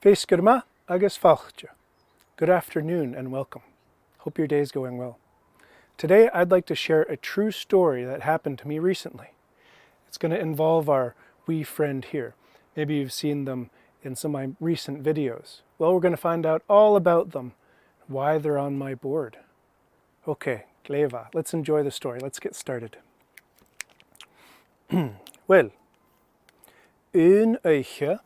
Feskerma agus falchtje. Good afternoon and welcome. Hope your day is going well. Today I'd like to share a true story that happened to me recently. It's going to involve our wee friend here. Maybe you've seen them in some of my recent videos. Well, we're going to find out all about them, why they're on my board. Okay, Gleva, let's enjoy the story. Let's get started. Well, een eitje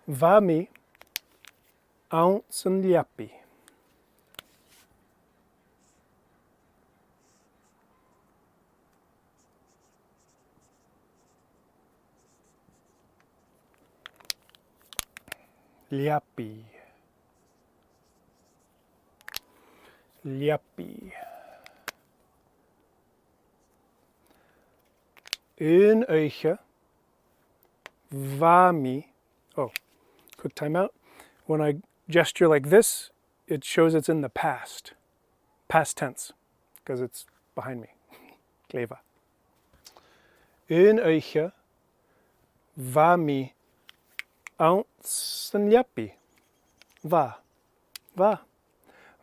vami ounce and yappy. Liapi. Een eitje vami. Oh, quick timeout. When I gesture like this, it shows it's in the past tense, because it's behind me. Gleva. Een eitje vami ounce and yappy.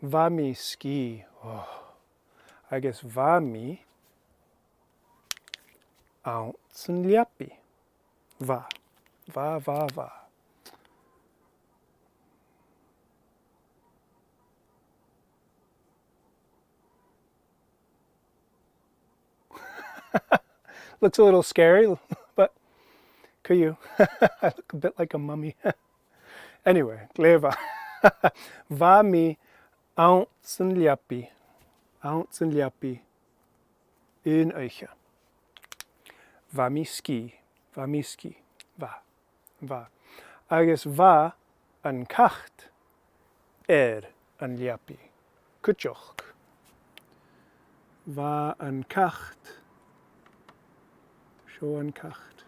Vami ski. Oh, I guess vami ounce and yappy. Va. Looks a little scary, but kuyu. I look a bit like a mummy. Anyway, Gleva. Vami ounce and yappy. Een eitje. Vami ski. Va. I guess va and kacht and yappy. Kutjoch. Va and kacht. Show and kacht.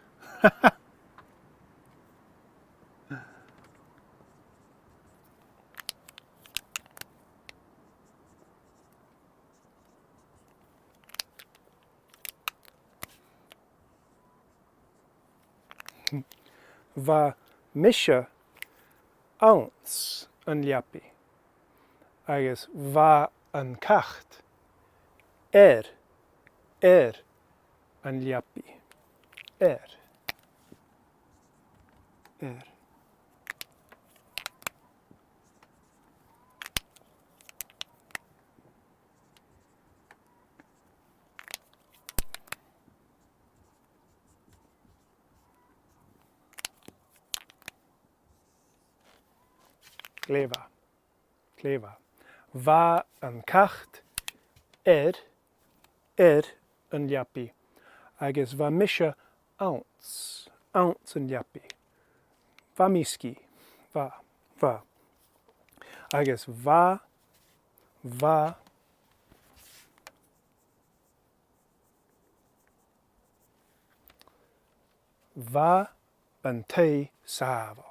Va misha ounce and yappy. I guess va and kacht and yappy. Gleva. Va and kacht and yappy. I guess va misha ounce and yappy. Va miski. Va. I guess va and te savoch.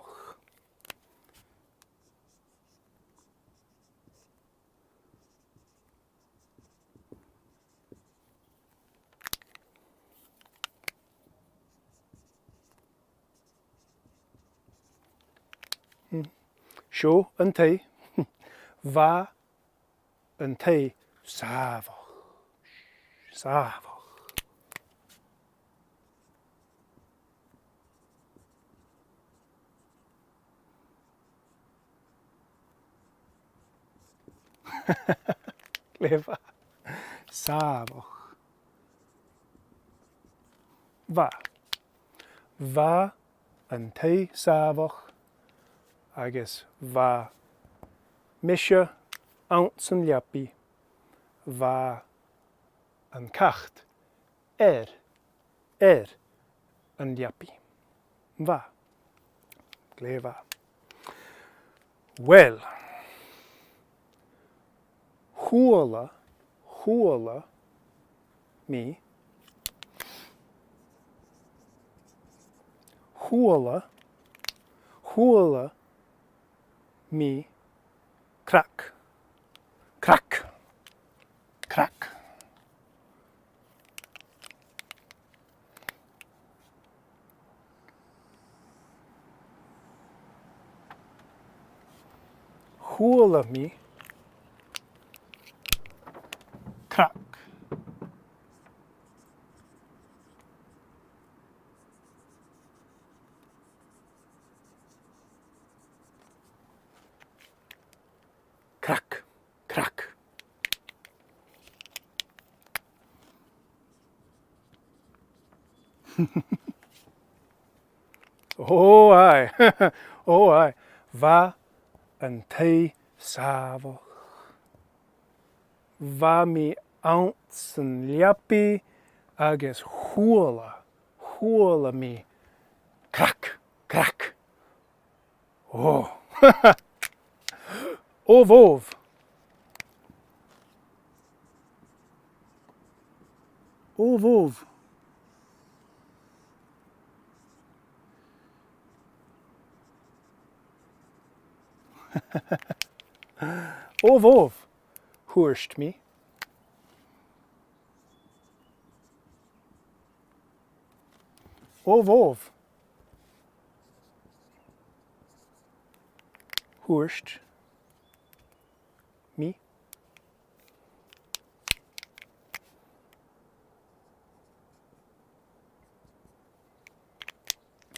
Show and te. Va and te savoch. Gleva. Savoch. Va and te savoch. I guess va misha ounce and yappy. Va and kacht and yappy. Va. Gleva. Well, huala me, huala me, crack, crack, crack. Huala me, crack. Crack, crack. Oh, aye. Oh, aye. Va and te savo. Va mi ounce and liapi agus huala me. Crack, crack. Oh. Ov, ov. Ov, ov. Ov, ov. Hoorst me. Ov, ov. Hoorst me.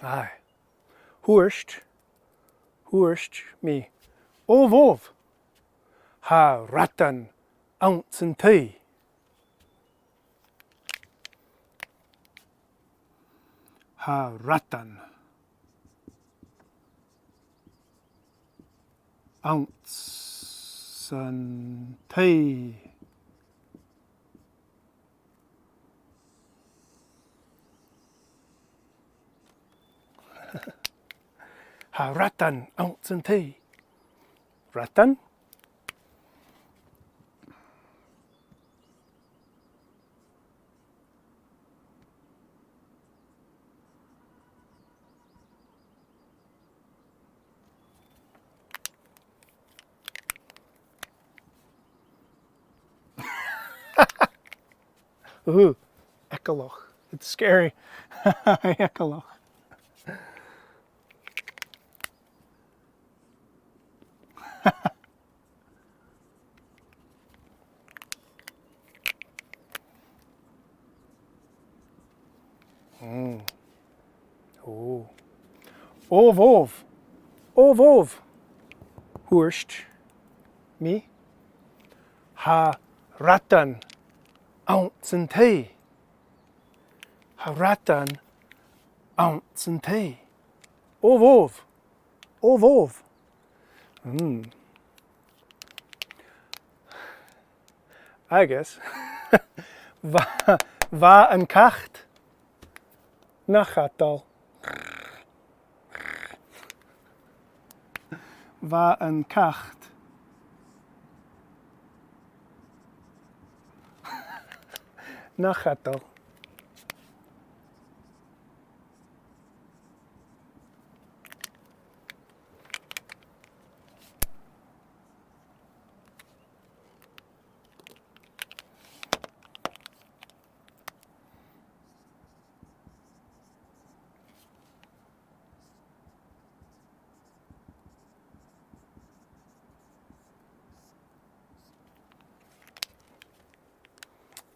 Aye. Hoorst me. Ov, ov. Ha ratan ounce and tea. Ha ratan ounce and tea. Ha ratan ounce and tea. Ratan? Ooh, ecoloch. It's scary. Ecoloch. Oh. Ov, ov. Ov, ov. Hoorst me. Ha ratan ounce and tea. Ha ratan ounce and tea. Ov, ov. Ov, ov. I guess. Va and kacht. Nachatal. Va and kacht. Nachatal.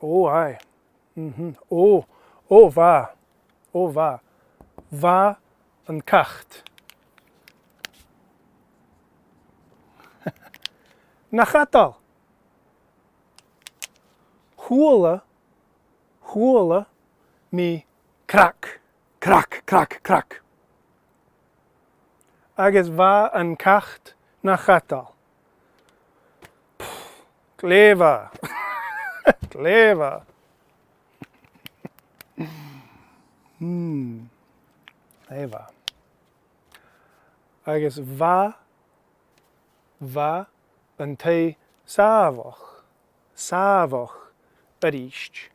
Oh, aye. Oh, oh, va. Oh, va. Va and kacht. Nachatal. Huala me crack, crack, crack, crack. Agus va and kacht nachatal. Clever. Clever. Clever. Agus va Va yn te safach. Safach yr east.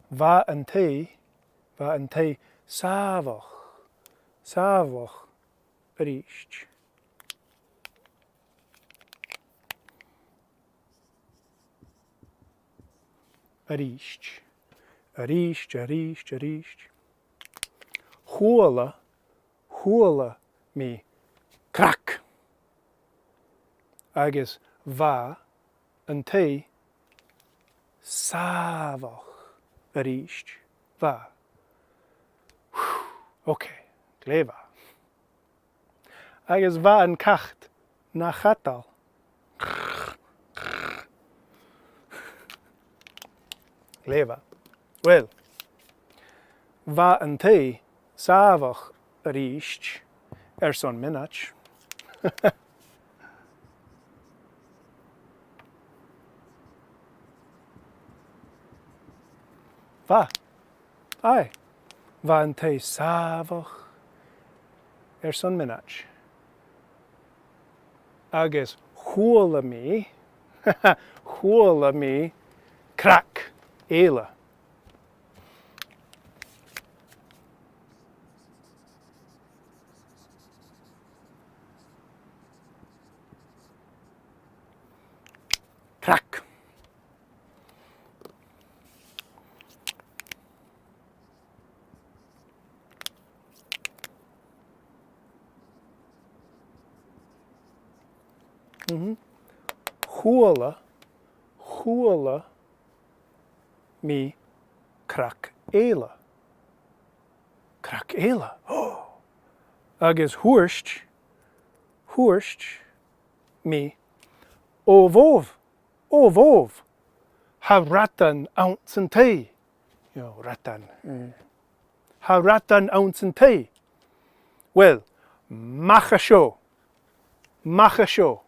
Va yn te safach. Safach yr east. Yr east. Yr east, yr east, yr east. Hwla, hwla mi crac. Agus va yn te safach yr east. Va. Okay, clever. Agus va yn cacht na chatal. Clever. Wel, va yn te safach yr east son minach. Va. Ai. Va yn te safach son minach. Agus hwla mi, hwla mi crac eila. Crac. Hwla, hwla mi crac eila. Crac eila. Oh. Agus hwrst, hwrst mi ovov. Ovov. Ha ratan ounce yn te. Ratan. Ha ratan ounce yn te. Wel, macha sio. Macha sio.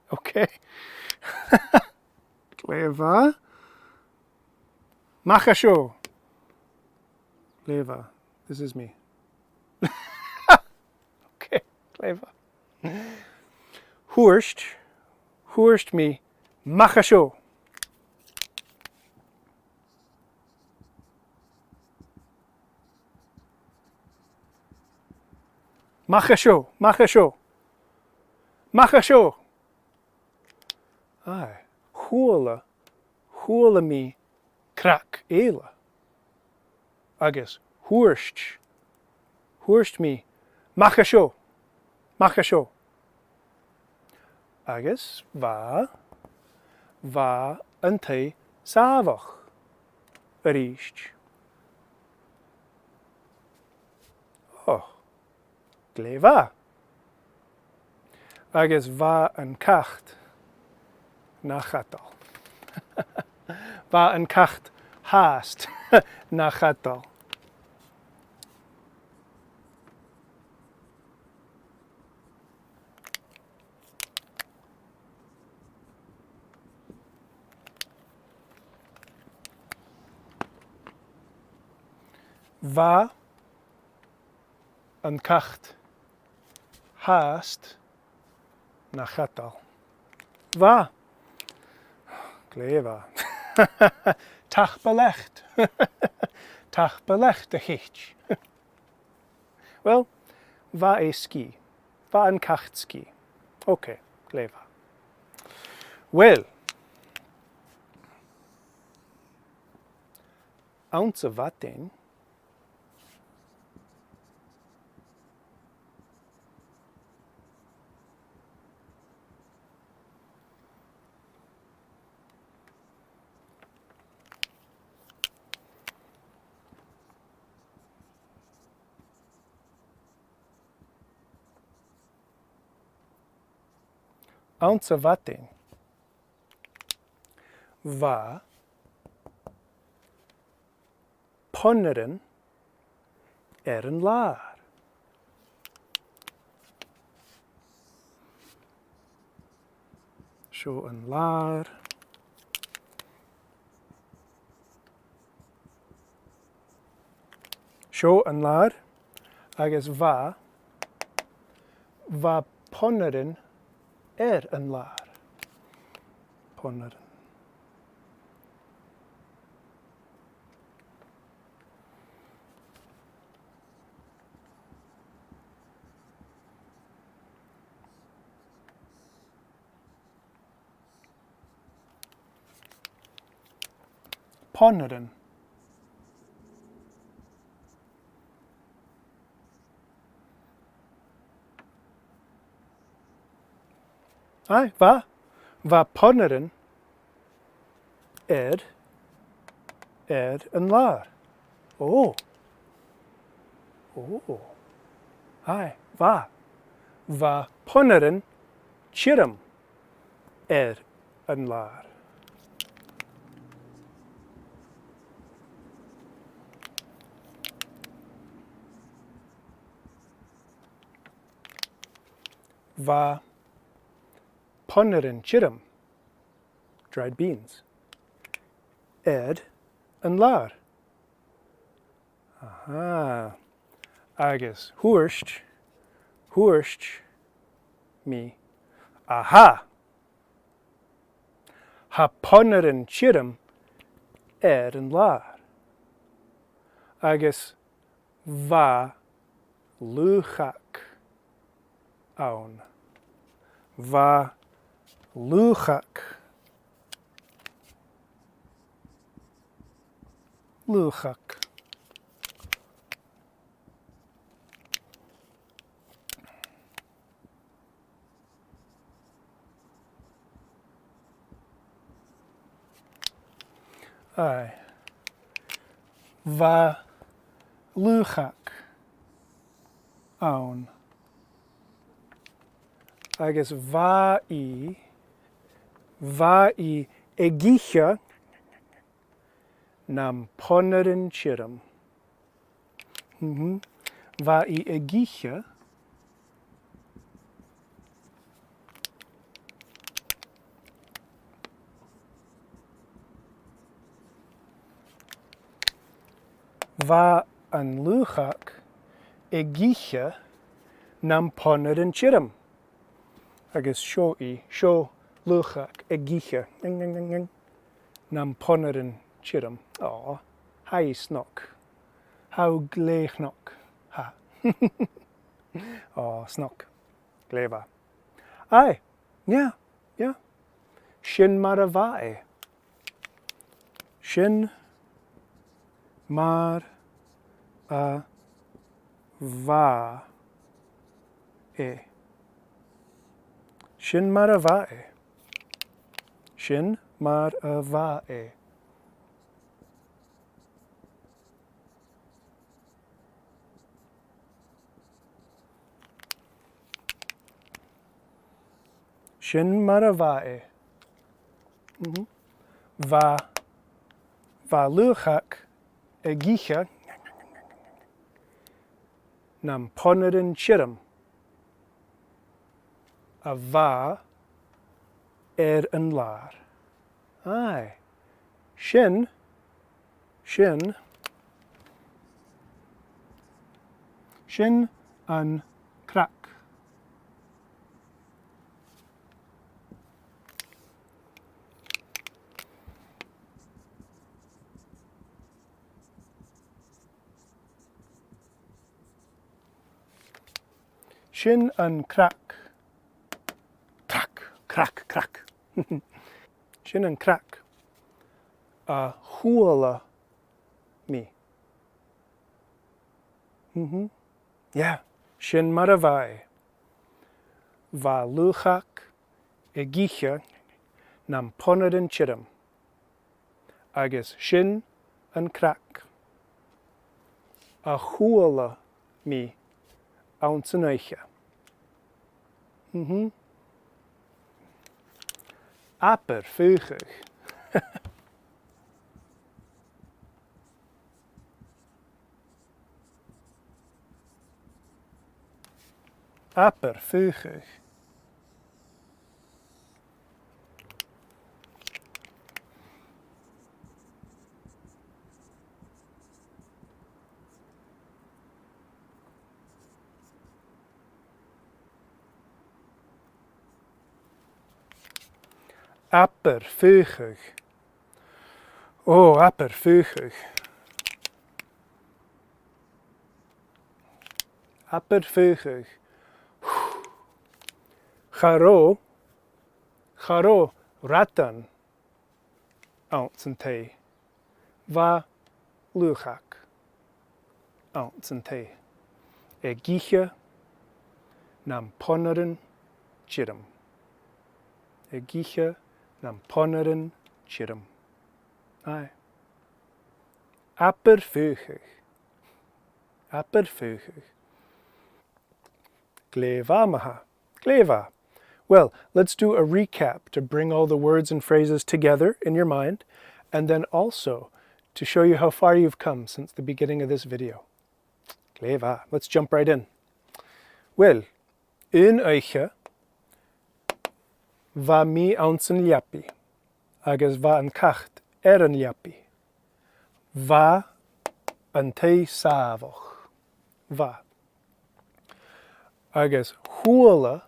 Okay. Clever. Macha sio. Clever. This is me. Okay, clever. Hwrst. Hwrst mi macha sio. Macha sio. Macha sio. Macha sio. Ai. Hwla. Hwla mi crac eila. Agus hwrst. Hwrst mi macha sio. Macha sio. Agus va. Va yn te safach yr east. Oh. Clever. Agus va yn cacht na chatal. Va yn cacht haast na chatal. Va yn cacht haast na chatal. Va. Clever. Tach belecht. Tach belecht de hitch. Well, va e ski. Va yn cacht ski. Okay, clever. Well, ounce of vating. Ounce of vating. va ponneren een laar. Zo een laar. Zo een laar. Agus va ponneren een laar. Ponneren. Ponneren. Ai, va ponneren een laar. Oh. Oh. Ai, va ponneren chirum een laar. Va ponneren chirum, dried beans, een laar. Aha. Agus hoorst me. Aha. Ha ponneren chirum een laar. Agus va luchak aun. Va luchak. Luchak. Ai. Va luchak aun. Agus va I egicha nam ponneren chirum. Va I egicha va an luchak egicha nam ponneren chirum. Agus sho luchak egicha nam ponneren chirum. Oh, hai snok. How gleichnok. Ha. Oh, snok. Gleva. Ai. Yeah. Shin maravae. Shin mar a va e. Shin maravae. Shin mar a va e. Shin maravae. Va luchak egicha nam ponneren chirum. A va een laar. Ai. Shin an krak. Shin an krak. Krak. Shin an krak. A huala me. Yeah. Shin maravai. Va luchak egicha nam ponneren chirum. Agus shin an krak. A huala me. Ounceneicha. Aper, vugig. Aperfugig. Aperfugig. Oh, aperfugig. Aperfugig. Charo ratan ounce and te. Va luchak ounce and te. E giche nam ponneren chidam. E giche nam ponneren chidam. Aye. Aperfugig. Aperfugig. Glevamaha. Gleva. Well, let's do a recap to bring all the words and phrases together in your mind, and then also to show you how far you've come since the beginning of this video. Gleva. Let's jump right in. Well, in eiche va mi ounsen liapi, agus va an cacht an liapi. Va an te savoch. Va. Agus huala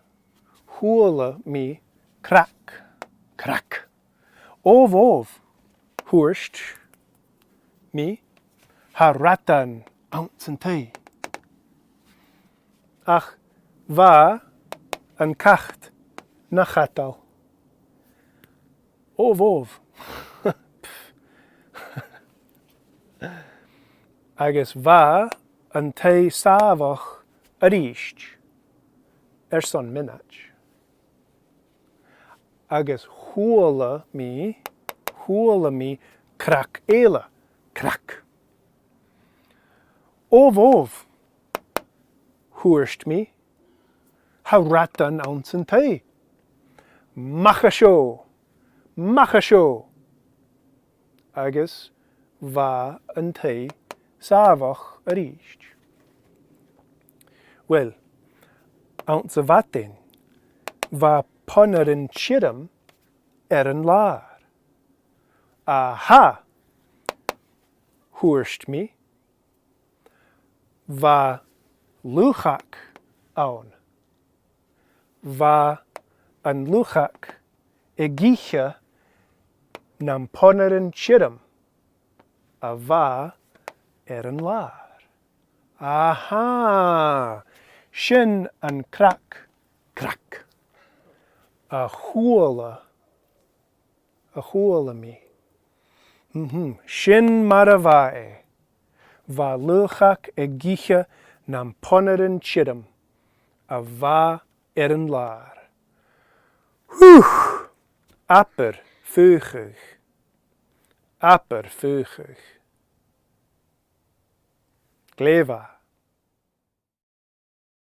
mi krak. Ov, hoerst mi haratan ounsen te. Ach, va an cacht nachatal. Ov. Agus va an te savoch arisht. Son minach. Agus huala mi krak ela. Krak. Ov. Hoerst mi haratan ounsen te. Machasho. Agus va an te savoch arisht. Well, ounce vatin va ponneren chidam an lar. Aha. Hoerst mi va luchak aun. Va an luchak egiche nam ponneren chidam va an lar. Aha. Shin an krak. A huala mi. Shin maravae. Va luchak egiche nam ponneren chidam va an lar. Aperfugig. Gleva.